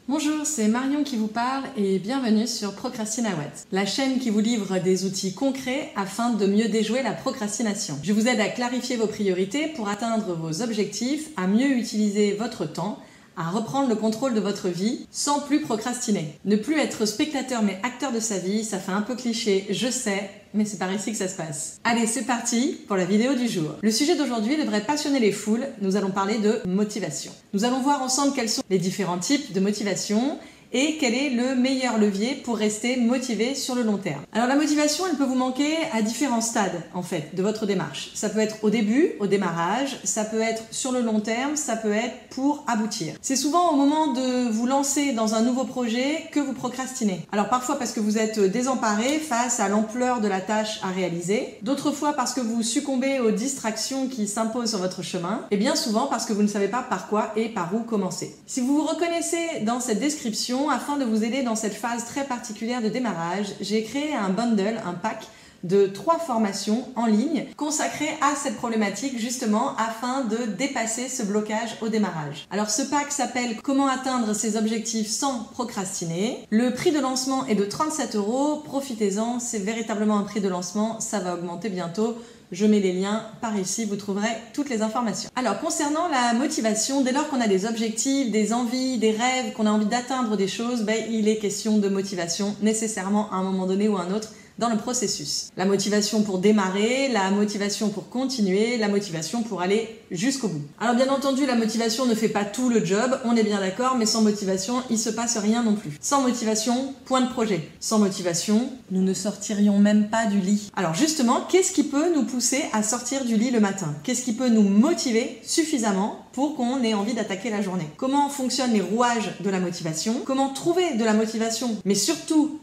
Bonjour, c'est Marion qui vous parle et bienvenue sur Procrastinawat, la chaîne qui vous livre des outils concrets afin de mieux déjouer la procrastination. Je vous aide à clarifier vos priorités pour atteindre vos objectifs, à mieux utiliser votre temps, à reprendre le contrôle de votre vie sans plus procrastiner. Ne plus être spectateur mais acteur de sa vie, ça fait un peu cliché, je sais, mais c'est par ici que ça se passe. Allez, c'est parti pour la vidéo du jour. Le sujet d'aujourd'hui devrait passionner les foules, nous allons parler de motivation. Nous allons voir ensemble quels sont les différents types de motivation et quel est le meilleur levier pour rester motivé sur le long terme. Alors la motivation, elle peut vous manquer à différents stades en fait de votre démarche. Ça peut être au début, au démarrage, ça peut être sur le long terme, ça peut être pour aboutir. C'est souvent au moment de vous lancer dans un nouveau projet que vous procrastinez. Alors parfois parce que vous êtes désemparé face à l'ampleur de la tâche à réaliser, d'autres fois parce que vous succombez aux distractions qui s'imposent sur votre chemin, et bien souvent parce que vous ne savez pas par quoi et par où commencer. Si vous vous reconnaissez dans cette description, afin de vous aider dans cette phase très particulière de démarrage, j'ai créé un bundle, un pack de 3 formations en ligne consacrées à cette problématique justement afin de dépasser ce blocage au démarrage. Alors ce pack s'appelle Comment atteindre ses objectifs sans procrastiner. Le prix de lancement est de 37 €, profitez-en, c'est véritablement un prix de lancement, ça va augmenter bientôt. Je mets les liens par ici, vous trouverez toutes les informations. Alors concernant la motivation, dès lors qu'on a des objectifs, des envies, des rêves, qu'on a envie d'atteindre des choses, il est question de motivation nécessairement à un moment donné ou à un autre dans le processus. La motivation pour démarrer, la motivation pour continuer, la motivation pour aller jusqu'au bout. Alors bien entendu, la motivation ne fait pas tout le job, on est bien d'accord, mais sans motivation, il se passe rien non plus. Sans motivation, point de projet. Sans motivation, nous ne sortirions même pas du lit. Alors justement, qu'est-ce qui peut nous pousser à sortir du lit le matin? Qu'est-ce qui peut nous motiver suffisamment pour qu'on ait envie d'attaquer la journée? Comment fonctionnent les rouages de la motivation? Comment trouver de la motivation? Mais surtout,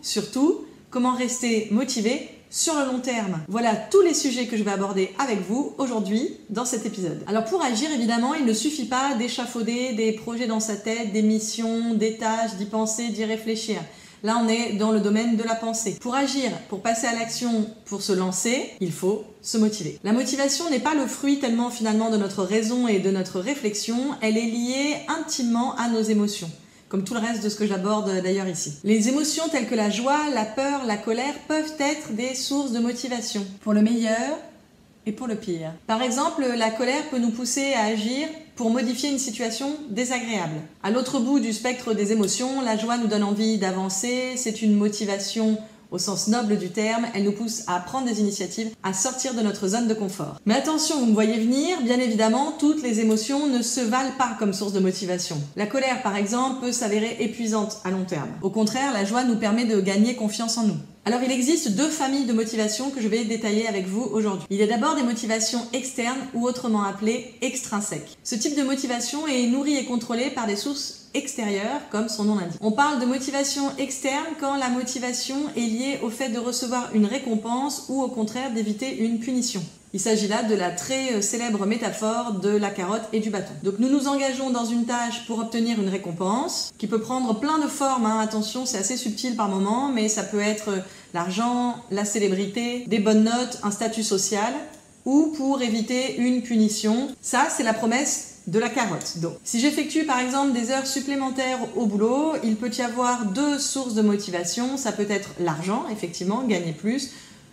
comment rester motivé sur le long terme? Voilà tous les sujets que je vais aborder avec vous aujourd'hui dans cet épisode. Alors pour agir, évidemment, il ne suffit pas d'échafauder des projets dans sa tête, des missions, des tâches, d'y penser, d'y réfléchir. Là, on est dans le domaine de la pensée. Pour agir, pour passer à l'action, pour se lancer, il faut se motiver. La motivation n'est pas le fruit tellement finalement de notre raison et de notre réflexion, elle est liée intimement à nos émotions. Comme tout le reste de ce que j'aborde d'ailleurs ici. Les émotions telles que la joie, la peur, la colère peuvent être des sources de motivation, pour le meilleur et pour le pire. Par exemple, la colère peut nous pousser à agir pour modifier une situation désagréable. À l'autre bout du spectre des émotions, la joie nous donne envie d'avancer, c'est une motivation au sens noble du terme, elle nous pousse à prendre des initiatives, à sortir de notre zone de confort. Mais attention, vous me voyez venir, bien évidemment, toutes les émotions ne se valent pas comme source de motivation. La colère, par exemple, peut s'avérer épuisante à long terme. Au contraire, la joie nous permet de gagner confiance en nous. Alors il existe 2 familles de motivations que je vais détailler avec vous aujourd'hui. Il y a d'abord des motivations externes ou autrement appelées extrinsèques. Ce type de motivation est nourri et contrôlé par des sources extérieures, comme son nom l'indique. On parle de motivation externe quand la motivation est liée au fait de recevoir une récompense ou au contraire d'éviter une punition. Il s'agit là de la très célèbre métaphore de la carotte et du bâton. Donc nous nous engageons dans une tâche pour obtenir une récompense qui peut prendre plein de formes, attention, c'est assez subtil par moment, mais ça peut être l'argent, la célébrité, des bonnes notes, un statut social, ou pour éviter une punition. Ça, c'est la promesse de la carotte. Donc, si j'effectue par exemple des heures supplémentaires au boulot, il peut y avoir 2 sources de motivation. Ça peut être l'argent, effectivement, gagner plus,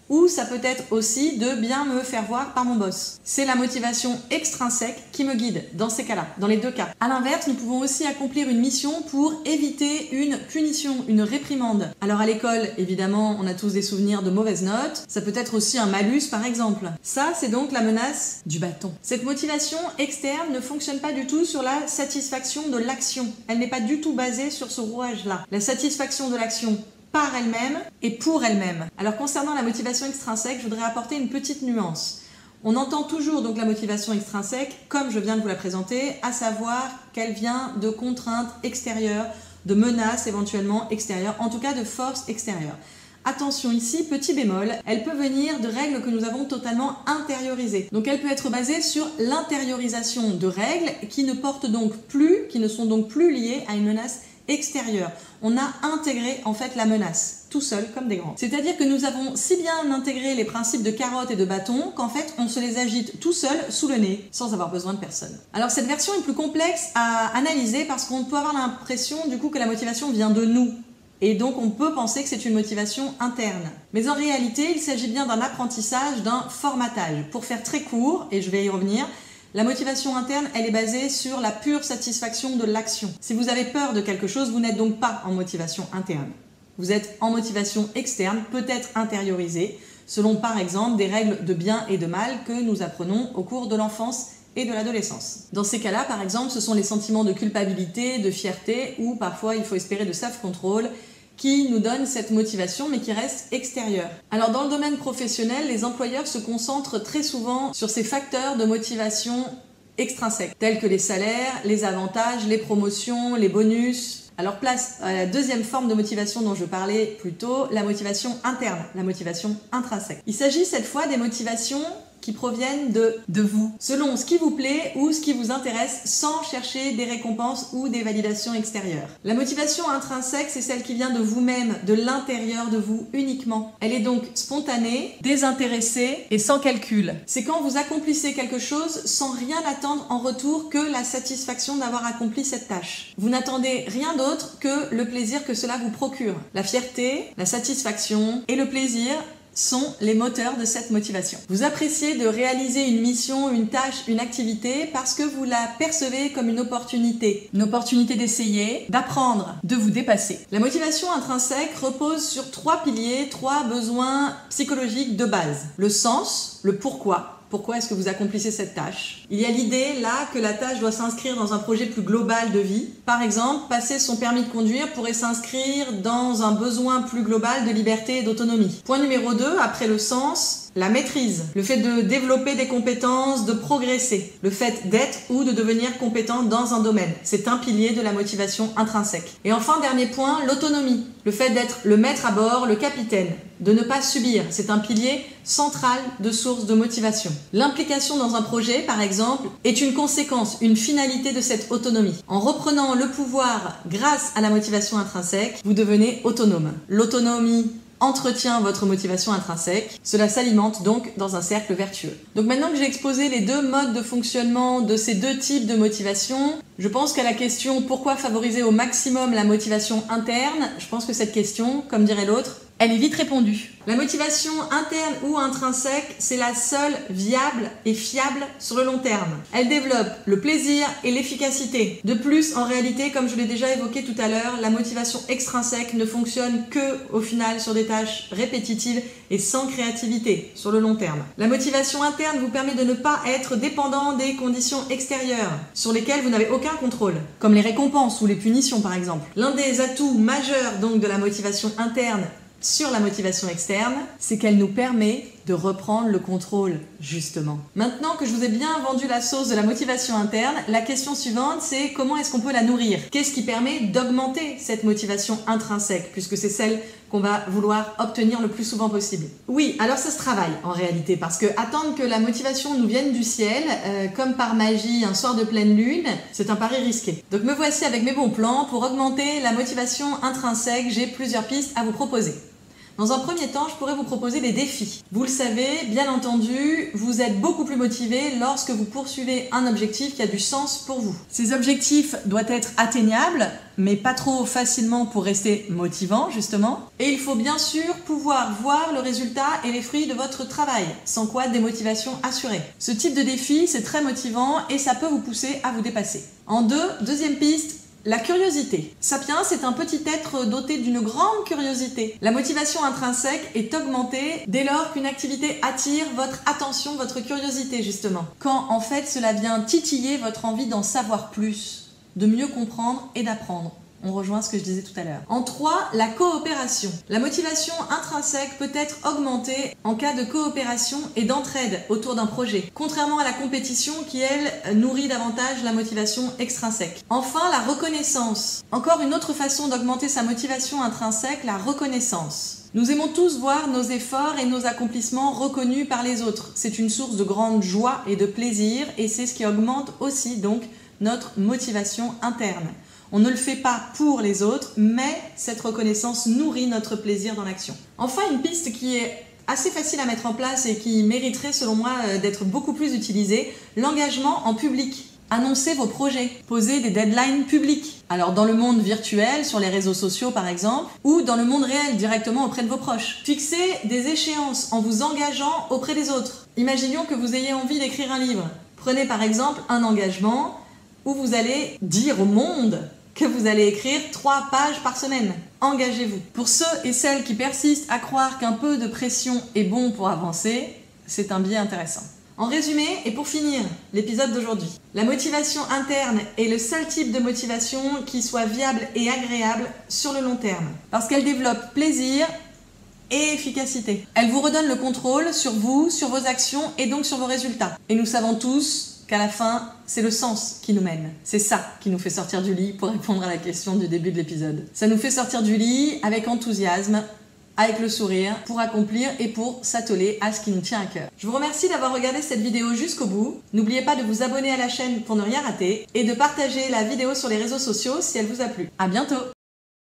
ou ça peut être aussi de bien me faire voir par mon boss. C'est la motivation extrinsèque qui me guide dans ces cas-là, dans les 2 cas. À l'inverse, nous pouvons aussi accomplir une mission pour éviter une punition, une réprimande. Alors à l'école, évidemment, on a tous des souvenirs de mauvaises notes. Ça peut être aussi un malus, par exemple. Ça, c'est donc la menace du bâton. Cette motivation externe ne fonctionne pas du tout sur la satisfaction de l'action. Elle n'est pas du tout basée sur ce rouage-là. La satisfaction de l'action par elle-même et pour elle-même. Alors concernant la motivation extrinsèque, je voudrais apporter une petite nuance. On entend toujours donc la motivation extrinsèque, comme je viens de vous la présenter, à savoir qu'elle vient de contraintes extérieures, de menaces éventuellement extérieures, en tout cas de forces extérieures. Attention ici, petit bémol, elle peut venir de règles que nous avons totalement intériorisées. Donc elle peut être basée sur l'intériorisation de règles qui ne sont donc plus liées à une menace extérieure. On a intégré en fait la menace, tout seul comme des grands. C'est-à-dire que nous avons si bien intégré les principes de carotte et de bâton qu'en fait on se les agite tout seul sous le nez, sans avoir besoin de personne. Alors cette version est plus complexe à analyser parce qu'on peut avoir l'impression du coup que la motivation vient de nous. Et donc on peut penser que c'est une motivation interne. Mais en réalité, il s'agit bien d'un apprentissage, d'un formatage. Pour faire très court, et je vais y revenir, la motivation interne, elle est basée sur la pure satisfaction de l'action. Si vous avez peur de quelque chose, vous n'êtes donc pas en motivation interne. Vous êtes en motivation externe, peut-être intériorisée, selon par exemple des règles de bien et de mal que nous apprenons au cours de l'enfance et de l'adolescence. Dans ces cas-là, par exemple, ce sont les sentiments de culpabilité, de fierté, ou parfois il faut espérer de self-control, qui nous donnent cette motivation mais qui reste extérieure. Alors dans le domaine professionnel, les employeurs se concentrent très souvent sur ces facteurs de motivation extrinsèques, tels que les salaires, les avantages, les promotions, les bonus. Alors place à la deuxième forme de motivation dont je parlais plus tôt, la motivation interne, la motivation intrinsèque. Il s'agit cette fois des motivations qui proviennent de vous, selon ce qui vous plaît ou ce qui vous intéresse, sans chercher des récompenses ou des validations extérieures. La motivation intrinsèque, c'est celle qui vient de vous-même, de l'intérieur de vous uniquement. Elle est donc spontanée, désintéressée et sans calcul. C'est quand vous accomplissez quelque chose sans rien attendre en retour que la satisfaction d'avoir accompli cette tâche. Vous n'attendez rien d'autre que le plaisir que cela vous procure. La fierté, la satisfaction et le plaisir sont les moteurs de cette motivation. Vous appréciez de réaliser une mission, une tâche, une activité parce que vous la percevez comme une opportunité d'essayer, d'apprendre, de vous dépasser. La motivation intrinsèque repose sur 3 piliers, 3 besoins psychologiques de base. Le sens, le pourquoi. Pourquoi est-ce que vous accomplissez cette tâche? Il y a l'idée là que la tâche doit s'inscrire dans un projet plus global de vie. Par exemple, passer son permis de conduire pourrait s'inscrire dans un besoin plus global de liberté et d'autonomie. Point numéro 2, après le sens, la maîtrise. Le fait de développer des compétences, de progresser. Le fait d'être ou de devenir compétent dans un domaine. C'est un pilier de la motivation intrinsèque. Et enfin, dernier point, l'autonomie. Le fait d'être le maître à bord, le capitaine. De ne pas subir. C'est un pilier central de source de motivation. L'implication dans un projet, par exemple, est une conséquence, une finalité de cette autonomie. En reprenant le pouvoir grâce à la motivation intrinsèque, vous devenez autonome. L'autonomie entretient votre motivation intrinsèque. Cela s'alimente donc dans un cercle vertueux. Donc maintenant que j'ai exposé les 2 modes de fonctionnement de ces 2 types de motivation, je pense qu'à la question pourquoi favoriser au maximum la motivation interne, je pense que cette question, comme dirait l'autre, elle est vite répondue. La motivation interne ou intrinsèque, c'est la seule viable et fiable sur le long terme. Elle développe le plaisir et l'efficacité. De plus, en réalité, comme je l'ai déjà évoqué tout à l'heure, la motivation extrinsèque ne fonctionne que, au final, sur des tâches répétitives et sans créativité sur le long terme. La motivation interne vous permet de ne pas être dépendant des conditions extérieures sur lesquelles vous n'avez aucun contrôle, comme les récompenses ou les punitions par exemple. L'un des atouts majeurs donc de la motivation interne sur la motivation externe, c'est qu'elle nous permet de reprendre le contrôle, justement. Maintenant que je vous ai bien vendu la sauce de la motivation interne, la question suivante, c'est comment est-ce qu'on peut la nourrir? Qu'est-ce qui permet d'augmenter cette motivation intrinsèque, puisque c'est celle qu'on va vouloir obtenir le plus souvent possible? Oui, alors ça se travaille en réalité, parce que attendre que la motivation nous vienne du ciel, comme par magie un soir de pleine lune, c'est un pari risqué. Donc me voici avec mes bons plans pour augmenter la motivation intrinsèque. J'ai plusieurs pistes à vous proposer. Dans un premier temps, je pourrais vous proposer des défis. Vous le savez, bien entendu, vous êtes beaucoup plus motivé lorsque vous poursuivez un objectif qui a du sens pour vous. Ces objectifs doivent être atteignables, mais pas trop facilement pour rester motivants, justement. Et il faut bien sûr pouvoir voir le résultat et les fruits de votre travail, sans quoi démotivation assurée. Ce type de défi, c'est très motivant et ça peut vous pousser à vous dépasser. Deuxième piste, la curiosité. Sapiens est un petit être doté d'une grande curiosité. La motivation intrinsèque est augmentée dès lors qu'une activité attire votre attention, votre curiosité justement. Quand en fait cela vient titiller votre envie d'en savoir plus, de mieux comprendre et d'apprendre. On rejoint ce que je disais tout à l'heure. En 3, la coopération. La motivation intrinsèque peut être augmentée en cas de coopération et d'entraide autour d'un projet, contrairement à la compétition qui, elle, nourrit davantage la motivation extrinsèque. Enfin, la reconnaissance. Encore une autre façon d'augmenter sa motivation intrinsèque, la reconnaissance. Nous aimons tous voir nos efforts et nos accomplissements reconnus par les autres. C'est une source de grande joie et de plaisir et c'est ce qui augmente aussi donc notre motivation interne. On ne le fait pas pour les autres, mais cette reconnaissance nourrit notre plaisir dans l'action. Enfin, une piste qui est assez facile à mettre en place et qui mériterait selon moi d'être beaucoup plus utilisée, l'engagement en public. Annoncez vos projets, posez des deadlines publics. Alors dans le monde virtuel, sur les réseaux sociaux par exemple, ou dans le monde réel directement auprès de vos proches. Fixez des échéances en vous engageant auprès des autres. Imaginons que vous ayez envie d'écrire un livre. Prenez par exemple un engagement où vous allez dire au monde que vous allez écrire 3 pages par semaine. Engagez-vous. Pour ceux et celles qui persistent à croire qu'un peu de pression est bon pour avancer, c'est un biais intéressant. En résumé, et pour finir l'épisode d'aujourd'hui, la motivation interne est le seul type de motivation qui soit viable et agréable sur le long terme, parce qu'elle développe plaisir et efficacité. Elle vous redonne le contrôle sur vous, sur vos actions et donc sur vos résultats. Et nous savons tous qu'à la fin, c'est le sens qui nous mène. C'est ça qui nous fait sortir du lit, pour répondre à la question du début de l'épisode. Ça nous fait sortir du lit avec enthousiasme, avec le sourire, pour accomplir et pour s'atteler à ce qui nous tient à cœur. Je vous remercie d'avoir regardé cette vidéo jusqu'au bout. N'oubliez pas de vous abonner à la chaîne pour ne rien rater et de partager la vidéo sur les réseaux sociaux si elle vous a plu. À bientôt!